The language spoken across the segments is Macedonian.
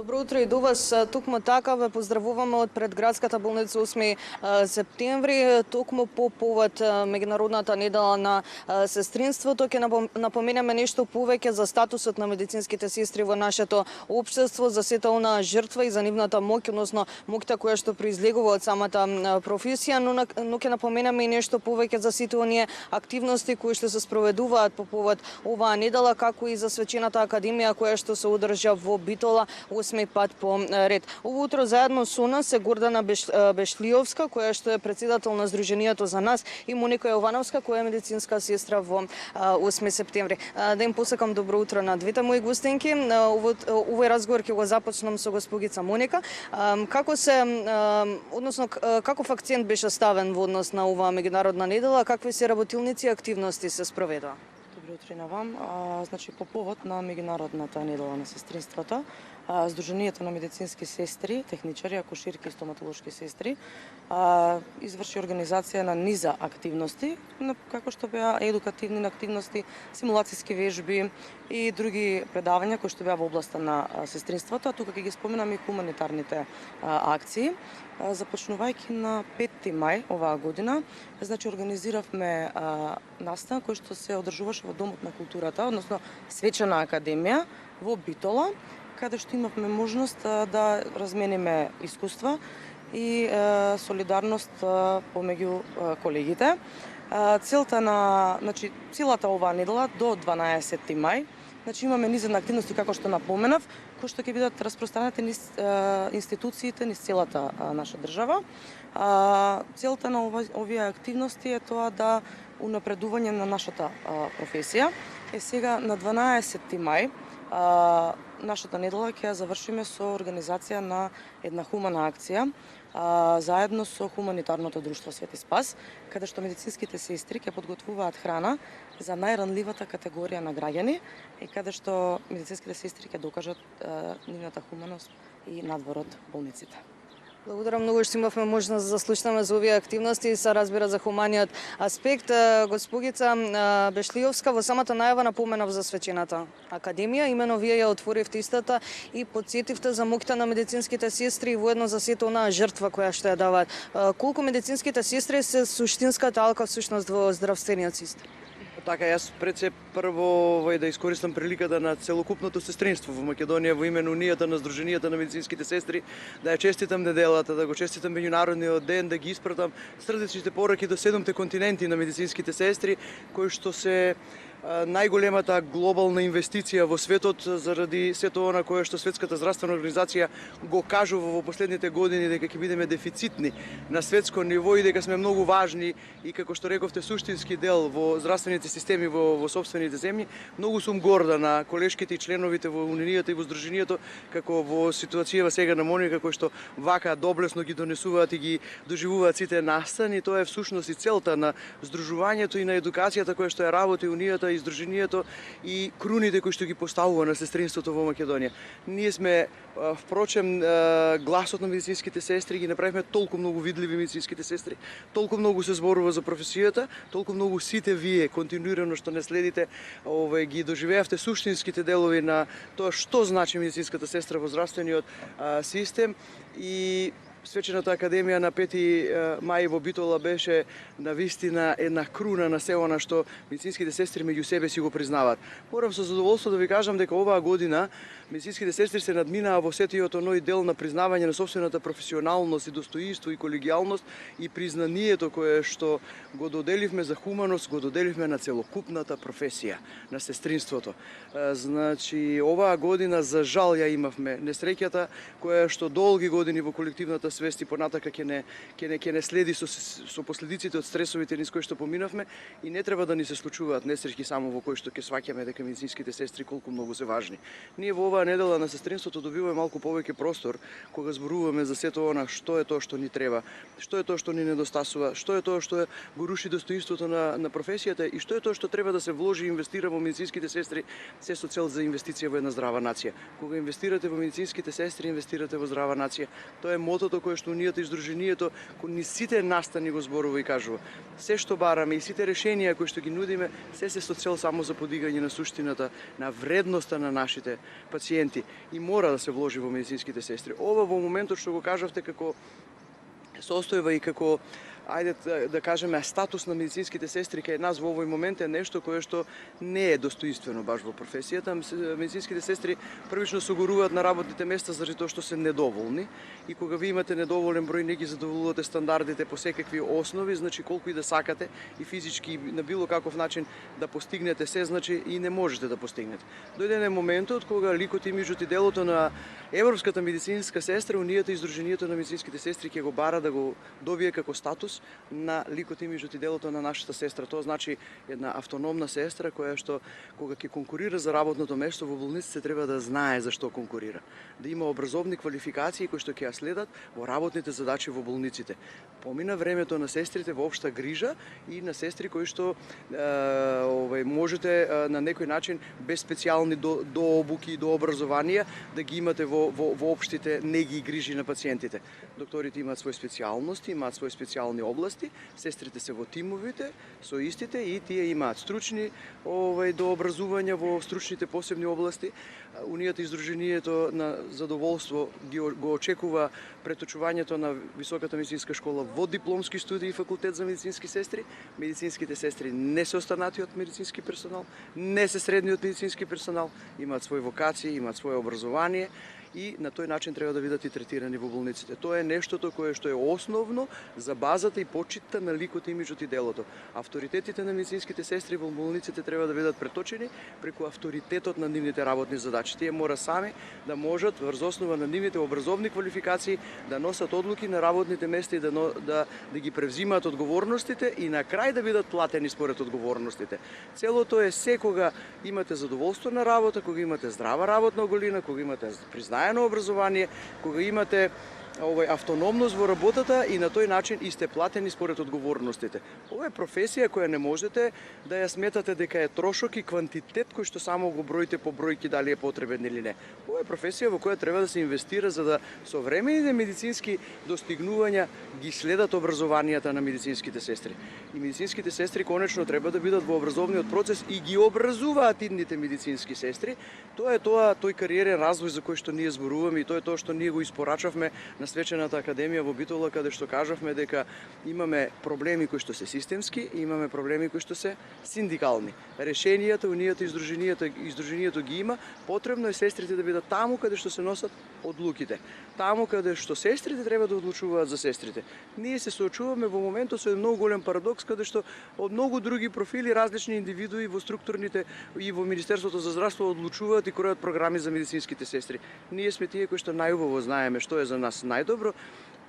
Добро утро и до вас. Токму така ве поздравуваме од предградската болница 8 септември. Токму по повод меѓународната недела на сестринството ќе напоменеме нешто повеќе за статусот на медицинските сестри во нашето општество, за сета онаа жртва и за нивната моќ, односно моќта која што произлегува од самата професија, но ќе напоменеме и нешто повеќе за сите оние активности кои што се спроведуваат по повод оваа недела, како и за свечената академија која што се одржа во Битола 8 пат по ред. Ово утро заедно со нас е Гордана Бешлиовска, која што е председател на Сдруженијето за нас, и Моника Јовановска, која е медицинска сестра во 8 септември. Да им посакам добро утро на двете мои гостинки. Овој разговор ќе го започнам со госпогица Моника. Каков акцент беше ставен во однос на оваа меѓународна недела, какви се работилници и активности се спроведува? Добро утро на вам. По повод на меѓународната недела на сестринството, Сдруженијето на медицински сестри, техничари, акуширки и стоматолошки сестри изврши организација на низа активности, како што беа едукативни активности, симулацијски вежби и други предавања кои што беа во областа на сестринството, а тука ќе ги споменам и хуманитарните акции. Започнувајќи на 5 мај оваа година, организиравме настан кој што се одржуваше во Домот на културата, односно Свечена академија во Битола, каде што имавме можност да размениме искуства и солидарност помеѓу колегите. Целта на целата оваа недела до 12 мај, имаме низа на активности, како што напоменав, кои што ќе бидат распространети низ институциите, низ целата наша држава. Целта на овие активности е тоа да унапредување на нашата професија. Сега на 12 мај нашата недела ќе ја завршиме со организација на една хумана акција заедно со Хуманитарното друштво Свети Спас, каде што медицинските сестри ќе подготвуваат храна за најранливата категорија на граѓани и каде што медицинските сестри ќе докажат нивната хуманост и надвор од болниците. Благодарам многу што имавме можност да слушнеме за овие активности и се разбира за хуманиот аспект. Госпогица Бешлиовска, во самата најава напоменав за Свечената академија, имено вие ја отворивте истата и потсетивте за моќта на медицинските сестри и воедно за сета онаа жртва која што ја даваат. Колку медицинските сестри се суштинската алка всушност во здравствениот систем? Така, јас пред се прво да искористам приликата на целокупното сестринство во Македонија во име на Унијата на Сдруженијата на медицинските сестри, да ја честитам неделата, да го честитам меѓународниот ден, да ги испратам срдечните пораки до 7 континенти на медицинските сестри, кои што се најголемата глобална инвестиција во светот заради сето она кое што Светската здравствена организација го кажува во последните години дека ќе бидеме дефицитни на светско ниво и дека сме многу важни и како што рековте суштински дел во здравствените системи во сопствените земји. Многу сум горда на колешките и членовите во Унијата и во Сдруженијето како во ситуацијава сега на Моника кој што вака доблесно ги донесуваат и ги доживуваат сите настани. Тоа е всушност и целта на здружувањето и на едукацијата која што ја работи Унијата и Сдруженијето и круните кои што ги поставува на сестринството во Македонија. Ние сме, впрочем, гласот на медицинските сестри, ги направивме толку многу видливи медицинските сестри, толку многу се зборува за професијата, толку многу сите вие континуирано што не следите, ги доживеавте суштинските делови на тоа што значи медицинската сестра во здравствениот систем и Свечената академија на 5 мај во Битола беше навистина една круна на се она што медицинските сестри меѓу себе си го признаваат. Морам со задоволство да ви кажам дека оваа година медицинските сестри се надминаа во сетиот оној дел на признавање на собствената професионалност и достоинство и колегијалност и признанието кое што го доделивме за хуманост, го доделивме на целокупната професија на сестринството. Оваа година за жал ја имавме несреќата која што долги години во колективната свест и понатака ќе не следи со последиците од стресовите низ кои што поминавме и не треба да ни се случуваат несреќи само во кои што ќе сваќаме дека медицинските сестри колку многу се важни. Ние во оваа недела на сестринството добиваме малку повеќе простор кога зборуваме за сето она што е тоа што ни треба, што е тоа што ни недостасува, што е тоа што го руши достоинството на професијата и што е тоа што треба да се вложи и инвестира во медицинските сестри, се со цел за инвестиција во една здрава нација. Кога инвестирате во медицинските сестри, инвестирате во здрава нација. Тоа е мотото кое што унијата и здруженијето ни сите настани го зборува и кажува. Се што бараме и сите решенија кои што ги нудиме, се со цел само за подигање на суштината, на вредноста на нашите пациенти и мора да се вложи во медицинските сестри. Ова во моментот што го кажавте како состојба и како да кажеме статус на медицинските сестри кај нас во овој момент е нешто кое што не е достоинствено баш во професијата. Медицинските сестри првично се огоруваат на работните места заради тоа што се недоволни и кога ви имате недоволен број не ги задоволувате стандардите по секакви основи, значи колку и да сакате и физички и на било каков начин да постигнете се, значи и не можете да постигнете. Дојде моментот кога ликот и меѓу делото на Европската медицинска сестра, Унијата и Здруженијето на медицинските сестри ќе го бара да го добие како статус на ликот и меѓу делото на нашата сестра. Тоа значи една автономна сестра која што кога ќе конкурира за работното место во болниците треба да знае за што конкурира. Да има образовни квалификации кои што ќе ја следат во работните задачи во болниците. Помина времето на сестрите во општа грижа и на сестри кои што можете на некој начин без специјални дообуки и дообразование да ги имате во општите неги и грижи на пациентите. Докторите имаат свои специјалности, имаат свои специјални области, сестрите се во тимовите со истите и тие имаат стручни дообразувања во стручните посебни области. Унијата и Здруженијето на задоволство го очекува преточувањето на Високата медицинска школа во дипломски студии и факултет за медицински сестри. Медицинските сестри не се останати од медицински персонал, не се средниот медицински персонал, имаат свои вокации, имаат свое образование и на тој начин треба да бидат и третирани во болниците. Тоа е нештото кое што е основно за базата и почитта на ликот и имиджот и делото. Авторитетите на медицинските сестри во болниците треба да бидат преточени преку авторитетот на нивните работни задачи. Тие мора сами да можат врз основа на нивните образовни квалификации да носат одлуки на работните места и да ги превзимаат одговорностите и на крај да бидат платени според одговорностите. Целото е секога имате задоволство на работа, кога имате здрава работна оголина, кога имате признаено образование, кога имате автономност во работата и на тој начин и сте платени според одговорностите. Ова е професија која не можете да ја сметате дека е трошок и квантитет кој што само го броите по бројки дали е потребен или не. Ова е професија во која треба да се инвестира за да современите медицински достигнувања ги следат образованијата на медицинските сестри. И медицинските сестри конечно треба да бидат во образовниот процес и ги образуваат идните медицински сестри. Тоа е тој кариерен развој за кој што ние зборуваме и тоа е тоа што ние го испорачавме на Свечената академија во Битола, каде што кажавме дека имаме проблеми кои што се системски и имаме проблеми кои што се синдикални. Решенијата, Унијата и Здруженијето ги има, потребно е сестрите да бидат таму каде што се носат одлуките. Таму каде што сестрите треба да одлучуваат за сестрите. Ние се соочуваме во моментот со еден многу голем парадокс каде што од многу други профили различни индивидуи во структурните и во Министерството за здравство одлучуваат и креаат програми за медицинските сестри. Ние сме тие кои што најубаво знаеме што е за нас најдобро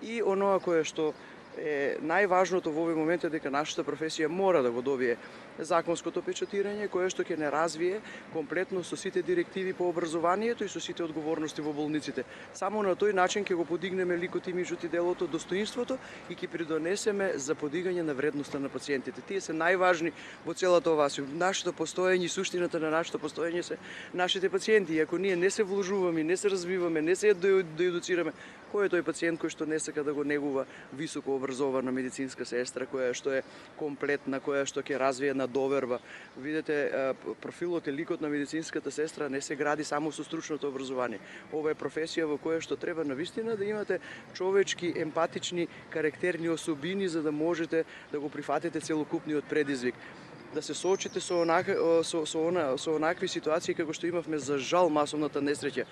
и оноа кое што е најважното во овој момент е дека нашата професија мора да го добие законското печатирање кое што ќе не развие комплетно со сите директиви по образованието и со сите одговорности во болниците. Само на тој начин ќе го подигнеме ликот и имиджот и делото, достоинството и ќе придонесеме за подигање на вредноста на пациентите. Тие се најважни во целата оваа нашето постоење и суштината на нашето постоење се нашите пациенти. И ако ние не се вложуваме, не се развиваме, не се доедуцираме, кој е тој пациент кој што не сака да го негува високо образована медицинска сестра која што е комплетна, која што ќе развие една доверба. Видете, профилот и ликот на медицинската сестра не се гради само со стручното образование. Ова е професија во која што треба навистина да имате човечки, емпатични, карактерни особини за да можете да го прифатите целокупниот предизвик. Да се соочите со онакви ситуации како што имавме за жал масовната несреќа.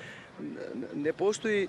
Не постои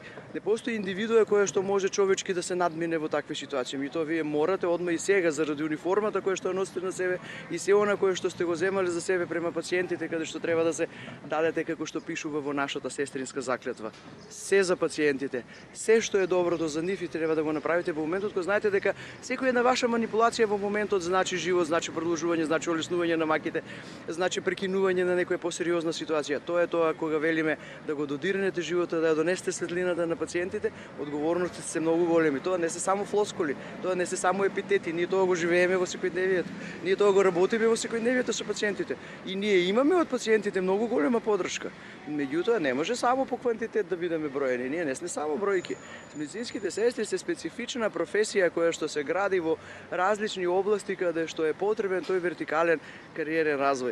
индивидуа која што може човечки да се надмине во такви ситуации. И тоа вие морате одма и сега заради униформата која што носите на себе и се она кое што сте го земале за себе према пациентите каде што треба да се дадете како што пишува во нашата сестринска заклетва. Се за пациентите, се што е доброто за нив и треба да го направите во моментот кога знаете дека секоја една ваша манипулација во моментот значи живот, значи продолжување, значи олеснување на маките, значи прекинување на некоја посериозна ситуација. Тоа е тоа кога велиме да го додирнете животот, да ја донесете светлината на пациентите, одговорностите се многу големи. Тоа не се само флоскули, тоа не се само епитети, ние тоа го живееме во секојдневието. Ние тоа го работиме во секојдневието со пациентите. И ние имаме од пациентите многу голема поддршка. Меѓутоа, не може само по квантитет да бидеме броени. Ние не сме само бројки. Медицинските сестри се специфична професија која што се гради во различни области каде што е потребен тој вертикален кариерен развој.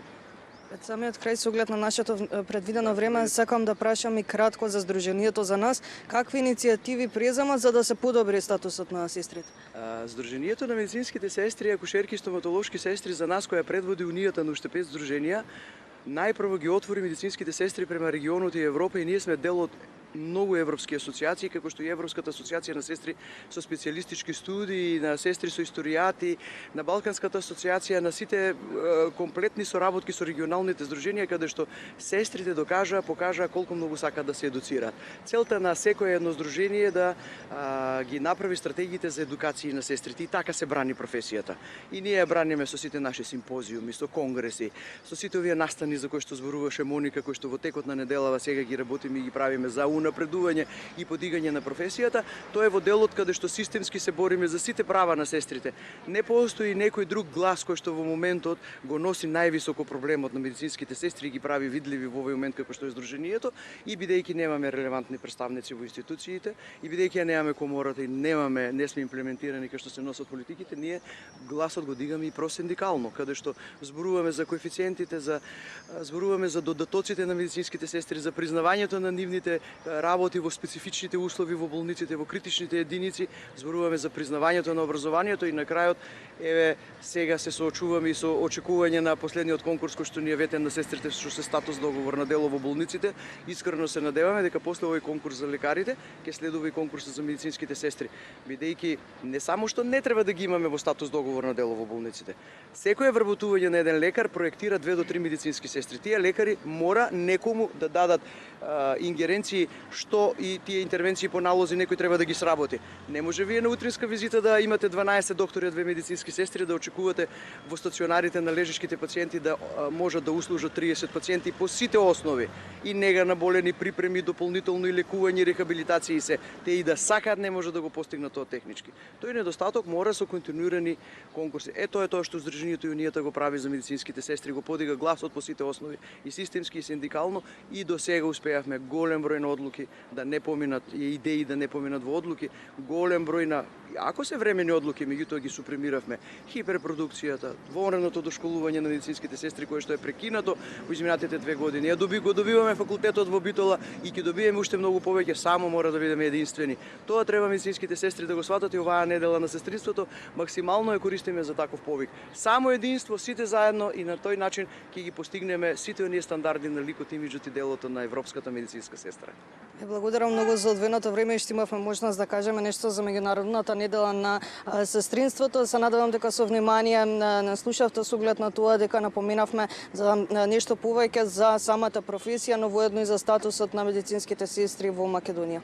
Пред самиот крај, со оглед на нашето предвидено време, сакам да прашам и кратко за Сдруженијето за нас. Какви иницијативи преземат за да се подобри статусот на сестрите? Сдруженијето на медицинските сестри, акушерки и стоматолошки сестри за нас, која предводи Унијата на уште 5 здруженија, најпрво ги отвори медицинските сестри према регионот и Европа и ние сме дел од многу европски асоциации, како што и Европската асоциација на сестри со специјалистички студии, на сестри со историјати, на Балканската асоциација, на сите комплетни соработки со регионалните здруженија, каде што сестрите покажаа колку многу сакаат да се едуцираат. Целта на секое едно здружение е да ги направи стратегиите за едукација на сестрите и така се брани професијата. И ние ја браниме со сите наши симпозиуми, со конгреси, со сите овие настани за кои што зборуваше Моника, кои што во текот на неделава сега ги работиме и ги правиме за напредување и подигање на професијата. Тоа е во делот каде што системски се бориме за сите права на сестрите. Не постои некој друг глас кој што во моментот го носи највисоко проблемот на медицинските сестри и ги прави видливи во овој момент како што е Сдруженијето, и бидејќи немаме релевантни представници во институциите, и бидејќи ја немаме комората и не сме имплементирани како што се носат политиките, ние гласот го дигаме и просиндикално, каде што зборуваме за коефициентите, зборуваме за додатоците на медицинските сестри, за признавањето на нивните работи во специфичните услови во болниците, во критичните единици, зборуваме за признавањето на образованието и на крајот, сега се соочуваме и со очекување на последниот конкурс кој што ни е ветен на сестрите што се статус договор на дело во болниците. Искрено се надеваме дека после овој конкурс за лекарите ќе следува и конкурсот за медицинските сестри, бидејќи не само што не треба да ги имаме во статус договор на дело во болниците. Секое вработување на еден лекар проектира 2 до 3 медицински сестри. Тие лекари мора некому да дадат ингеренции што и тие интервенции по налози некој треба да ги сработи. Не може вие на утринска визита да имате 12 доктори, 2 медицински сестри, да очекувате во стационарите на лежешките пациенти да можат да услужат 30 пациенти по сите основи. И нега на болени, припреми, дополнително и лекување, рехабилитација и се. Те и да сакаат не може да го постигнат тоа технички. Тој недостаток мора со континуирани конкурси. Тоа е тоа што Сдруженијето и Унијата го прави за медицинските сестри, го подига гласот по сите основи и системски и синдикално, и до сега успеавме голем број на одлуки да не поминат, и идеи да не поминат во одлуки, голем број на, ако се времени одлуки, меѓутоа ги супремиравме. Хиперпродукцијата, вонредното дошколување на медицинските сестри кое што е прекинато во изминатите 2 години. Го добиваме факултетот во Битола и ќе добиеме уште многу повеќе, само мора да бидеме единствени. Тоа треба медицинските сестри да го сватат и оваа недела на сестринството максимално ја користиме за таков повик. Само единство, сите заедно, и на тој начин ќе ги постигнеме сите оние стандарди на ликот, имиџот и делото на европската медицинска сестра. Благодарам многу за одвоеното време и што имавме можност да кажеме нешто за меѓународната недела на сестринството. Се надевам дека со внимание не слушавте со оглед на тоа дека напоменавме за нешто повеќе за самата професија, но воедно и за статусот на медицинските сестри во Македонија.